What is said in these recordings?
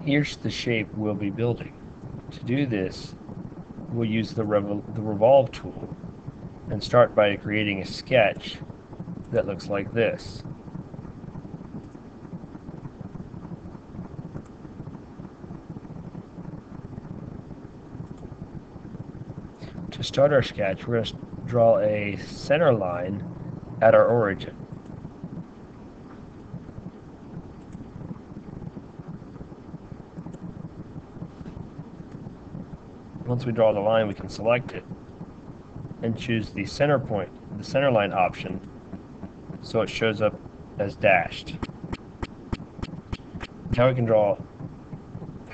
Here's the shape we'll be building. To do this, we'll use the Revolve tool and start by creating a sketch that looks like this. To start our sketch, we're going to draw a center line at our origin. Once we draw the line, we can select it and choose the center point, the center line option, so it shows up as dashed. Now we can draw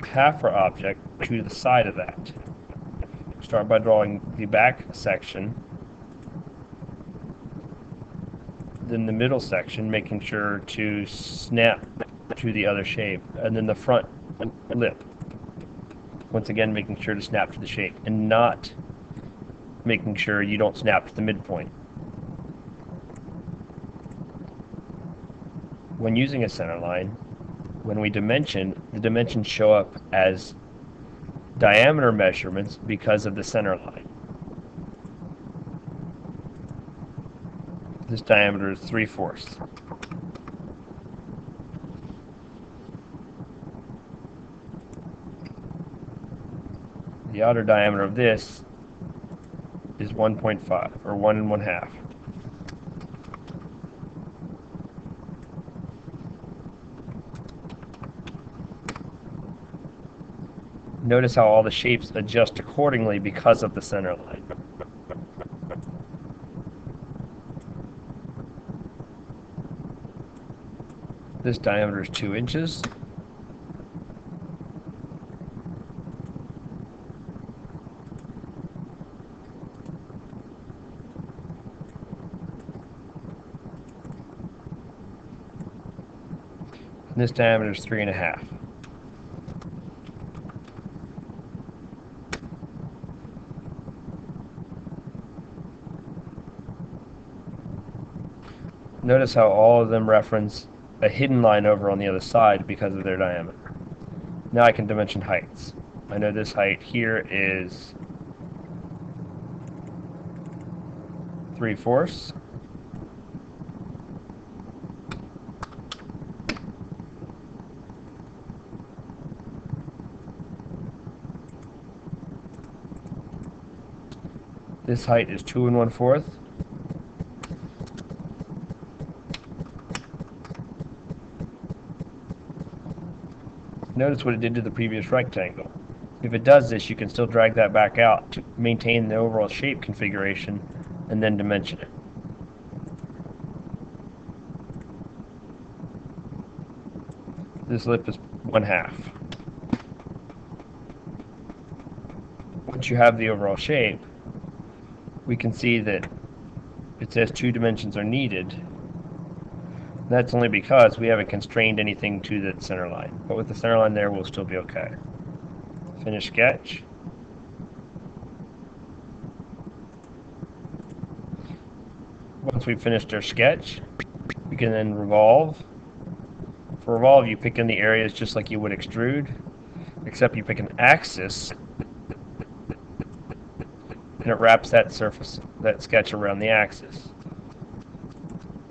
half our object to the side of that. Start by drawing the back section, then the middle section, making sure to snap to the other shape, and then the front lip. Once again, making sure to snap to the shape, and not making sure you don't snap to the midpoint. When using a center line, when we dimension, the dimensions show up as diameter measurements because of the center line. This diameter is 3/4. The outer diameter of this is 1.5, or 1 1/2. Notice how all the shapes adjust accordingly because of the center line. This diameter is 2 inches. And this diameter is 3 1/2. Notice how all of them reference a hidden line over on the other side because of their diameter. Now I can dimension heights. I know this height here is 3/4. This height is 2 1/4. Notice what it did to the previous rectangle. If it does this, you can still drag that back out to maintain the overall shape configuration and then dimension it. This lip is 1/2. Once you have the overall shape, we can see that it says 2 dimensions are needed. That's only because we haven't constrained anything to the center line. But with the center line there, we'll still be okay. Finish sketch. Once we've finished our sketch, we can then revolve. For revolve, you pick in the areas just like you would extrude, except you pick an axis, and it wraps that surface, that sketch around the axis.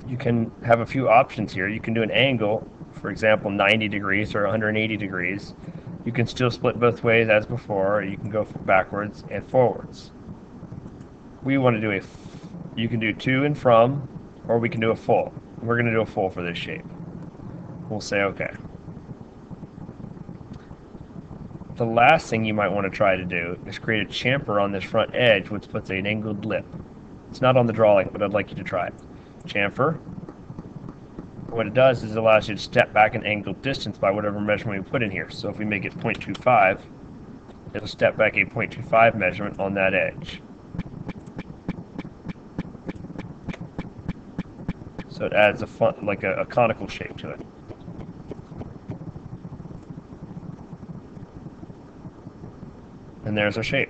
You can have a few options here. You can do an angle, for example 90 degrees or 180 degrees. You can still split both ways as before, or you can go backwards and forwards. We want to do you can do to and from, or we can do a full. We're going to do a full for this shape. We'll say okay. The last thing you might want to try to do is create a chamfer on this front edge, which puts an angled lip. It's not on the drawing, but I'd like you to try it. Chamfer. What it does is it allows you to step back an angled distance by whatever measurement we put in here. So if we make it 0.25, it'll step back a 0.25 measurement on that edge. So it adds a conical shape to it. And there's our shape.